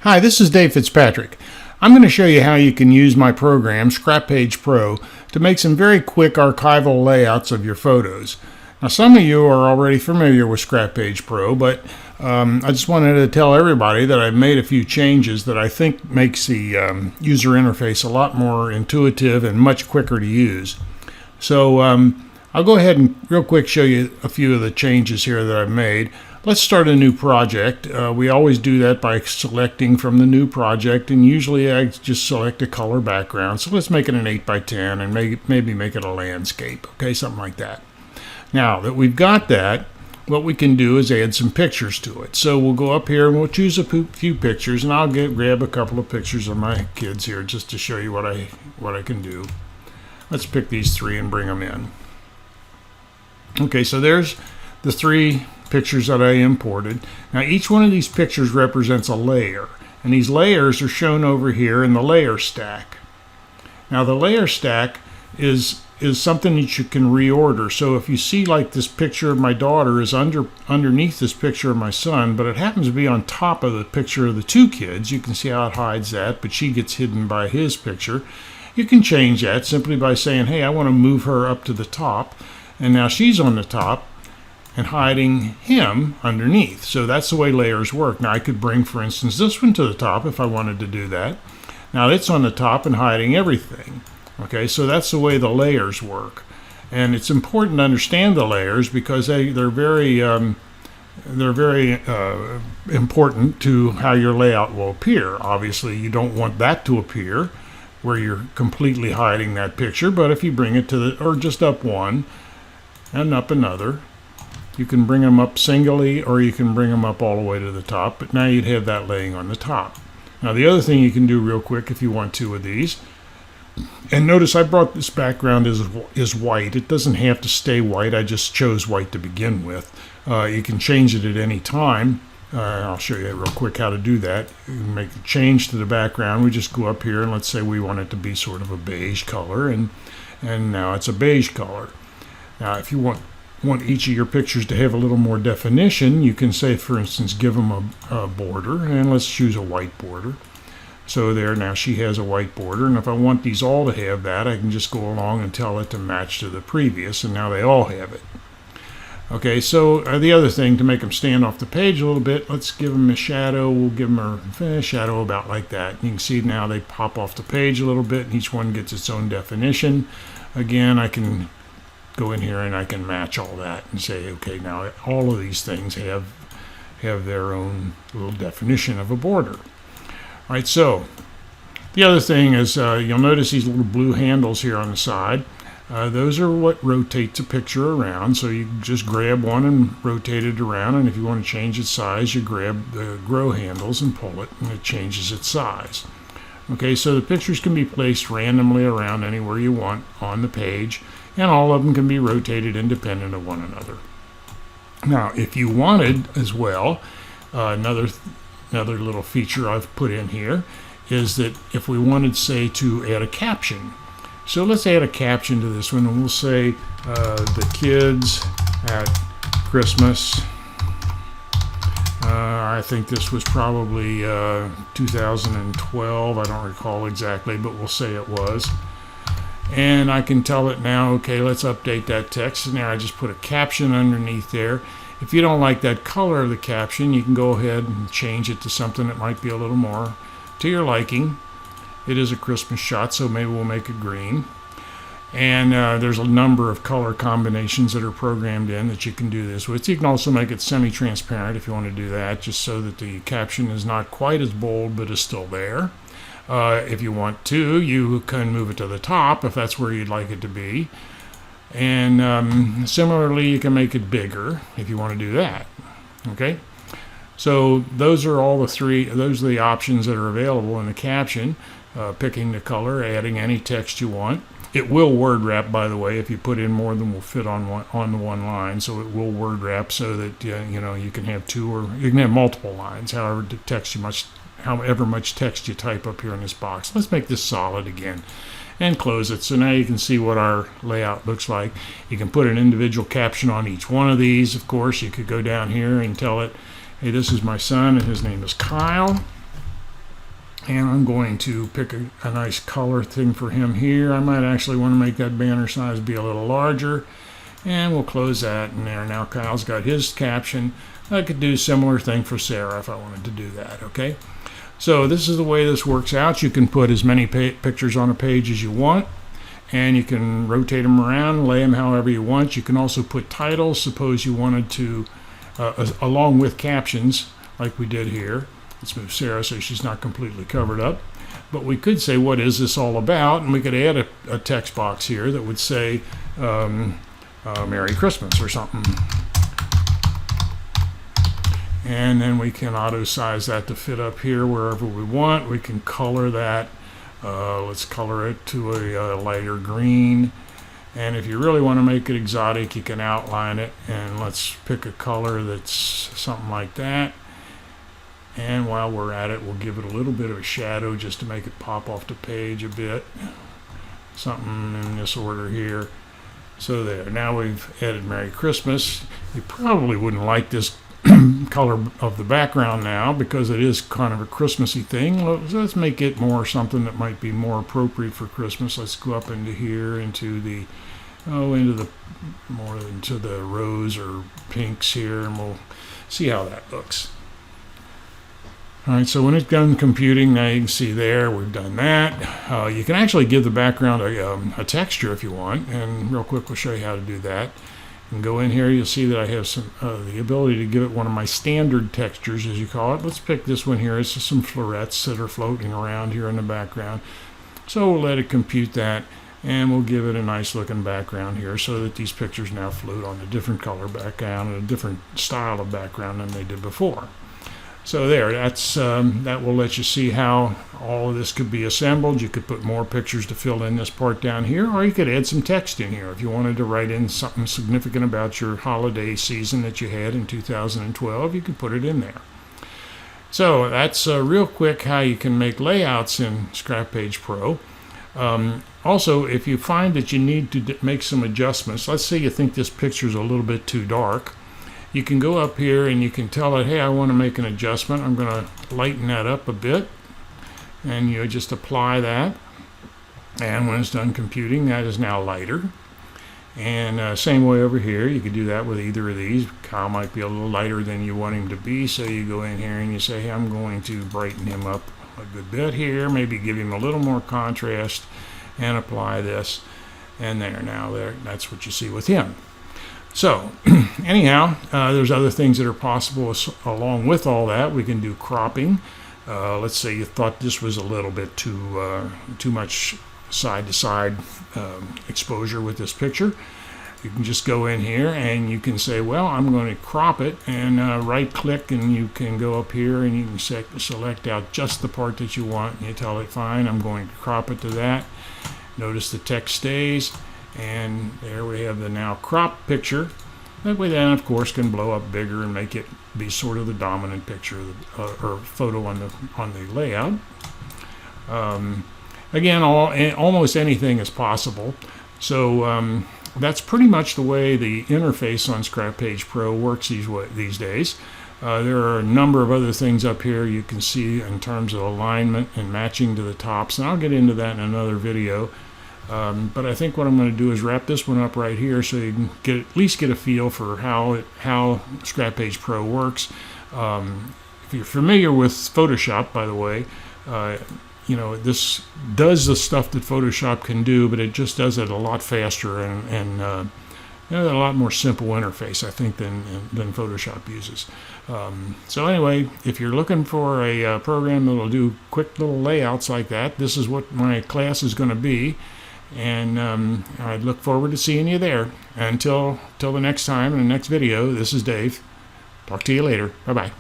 Hi, this is Dave Fitzpatrick. I'm going to show you how you can use my program, ScrapPage Pro, to make some very quick archival layouts of your photos. Now, some of you are already familiar with ScrapPage Pro, but I just wanted to tell everybody that I've made a few changes that I think makes the user interface a lot more intuitive and much quicker to use. So I'll go ahead and real quick show you a few of the changes here that I've made. Let's start a new project. We always do that by selecting from the new project, and usually I just select a color background. So let's make it an 8x10 and maybe make it a landscape, okay, something like that. Now that we've got that, what we can do is add some pictures to it. So we'll go up here and we'll choose a few pictures, and I'll grab a couple of pictures of my kids here just to show you what I can do. Let's pick these three and bring them in. Okay, so there's the three pictures that I imported. Now each one of these pictures represents a layer, and these layers are shown over here in the layer stack. Now the layer stack is something that you can reorder. So if you see, like, this picture of my daughter is underneath this picture of my son, but it happens to be on top of the picture of the two kids, you can see how it hides that, but she gets hidden by his picture. You can change that simply by saying, hey, I want to move her up to the top, and now she's on the top and hiding him underneath. So that's the way layers work. Now I could bring, for instance, this one to the top if I wanted to do that. Now it's on the top and hiding everything. Okay, so that's the way the layers work. And it's important to understand the layers because they're very important to how your layout will appear. Obviously, you don't want that to appear where you're completely hiding that picture, but if you bring it to the, or just up one and up another, you can bring them up singly, or you can bring them up all the way to the top, but now you'd have that laying on the top. Now the other thing you can do real quick if you want two of these, and notice I brought this background is white. It doesn't have to stay white. I just chose white to begin with. You can change it at any time. I'll show you real quick how to do that. You can make a change to the background. We just go up here and let's say we want it to be sort of a beige color, and now it's a beige color. Now if you want each of your pictures to have a little more definition, you can say, for instance, give them a border, and let's choose a white border. So there, now she has a white border, and if I want these all to have that, I can just go along and tell it to match to the previous, and now they all have it. Okay, so the other thing, to make them stand off the page a little bit, let's give them a shadow. We'll give them a shadow about like that. You can see now they pop off the page a little bit, and each one gets its own definition. Again, I can go in here and I can match all that and say, okay, now all of these things have their own little definition of a border. All right, so the other thing is you'll notice these little blue handles here on the side. Those are what rotates a picture around. So you just grab one and rotate it around, and if you want to change its size, you grab the grow handles and pull it, and it changes its size. Okay, so the pictures can be placed randomly around anywhere you want on the page, and all of them can be rotated independent of one another. Now, if you wanted as well, another little feature I've put in here is that if we wanted, say, to add a caption. So let's add a caption to this one, and we'll say the kids at Christmas. I think this was probably 2012. I don't recall exactly, but we'll say it was. And I can tell it now, okay, let's update that text. And now I just put a caption underneath there. If you don't like that color of the caption, you can go ahead and change it to something that might be a little more to your liking. It is a Christmas shot, so maybe we'll make it green. And there's a number of color combinations that are programmed in that you can do this with. You can also make it semi-transparent if you want to do that, just so that the caption is not quite as bold but is still there. If you want to, you can move it to the top if that's where you'd like it to be. And similarly, you can make it bigger if you want to do that. Okay? So those are all those are the options that are available in the caption. Picking the color, adding any text you want. It will word wrap, by the way, if you put in more than will fit on the one line. So it will word wrap so that you can have two, or you can have multiple lines, however much text you type up here in this box. Let's make this solid again and close it. So now you can see what our layout looks like. You can put an individual caption on each one of these. Of course, you could go down here and tell it, hey, this is my son and his name is Kyle. And I'm going to pick a nice color thing for him here. I might actually want to make that banner size be a little larger. And we'll close that in there. Now Kyle's got his caption. I could do a similar thing for Sarah if I wanted to do that, okay? So this is the way this works out. You can put as many pictures on a page as you want, and you can rotate them around, lay them however you want. You can also put titles, suppose you wanted to, along with captions, like we did here. Let's move Sarah so she's not completely covered up. But we could say, what is this all about? And we could add a text box here that would say, Merry Christmas or something. And then we can auto size that to fit up here wherever we want. We can color that. Let's color it to a lighter green. And if you really want to make it exotic, you can outline it. And let's pick a color that's something like that. And while we're at it, we'll give it a little bit of a shadow just to make it pop off the page a bit. Something in this order here. So there, now we've added Merry Christmas. You probably wouldn't like this color of the background now because it is kind of a Christmassy thing. Let's make it more something that might be more appropriate for Christmas. Let's go up into here, into the rose or pinks here, and we'll see how that looks. All right, so when it's done computing, now you can see there, we've done that. You can actually give the background a texture if you want, and real quick we'll show you how to do that. And go in here, you'll see that I have some the ability to give it one of my standard textures, as you call it. Let's pick this one here. It's just some florets that are floating around here in the background. So we'll let it compute that, and we'll give it a nice looking background here so that these pictures now float on a different color background and a different style of background than they did before. So there, that will let you see how all of this could be assembled. You could put more pictures to fill in this part down here, or you could add some text in here. If you wanted to write in something significant about your holiday season that you had in 2012, you could put it in there. So that's real quick how you can make layouts in ScrapPage Pro. Also, if you find that you need to make some adjustments, let's say you think this picture is a little bit too dark, you can go up here and you can tell it, hey, I want to make an adjustment. I'm going to lighten that up a bit. And you just apply that. And when it's done computing, that is now lighter. And same way over here, you could do that with either of these. Kyle might be a little lighter than you want him to be, so you go in here and you say, hey, I'm going to brighten him up a good bit here, maybe give him a little more contrast, and apply this. And that's what you see with him. So anyhow, there's other things that are possible along with all that. We can do cropping. Let's say you thought this was a little bit too much side-to-side exposure with this picture. You can just go in here and you can say, well, I'm going to crop it, and right-click, and you can go up here and you can select out just the part that you want. And you tell it, fine, I'm going to crop it to that. Notice the text stays. And there we have the now cropped picture. That way then, of course, can blow up bigger and make it be sort of the dominant picture or photo on the layout. Again, almost anything is possible. So that's pretty much the way the interface on ScrapPage Pro works these days. There are a number of other things up here you can see in terms of alignment and matching to the tops, and I'll get into that in another video. But I think what I'm going to do is wrap this one up right here so you can at least get a feel for how ScrapPage Pro works. If you're familiar with Photoshop, by the way, this does the stuff that Photoshop can do, but it just does it a lot faster and a lot more simple interface, I think, than Photoshop uses. So anyway, if you're looking for a program that will do quick little layouts like that, this is what my class is going to be. And I look forward to seeing you there. Until the next time in the next video, this is Dave. Talk to you later. Bye-bye.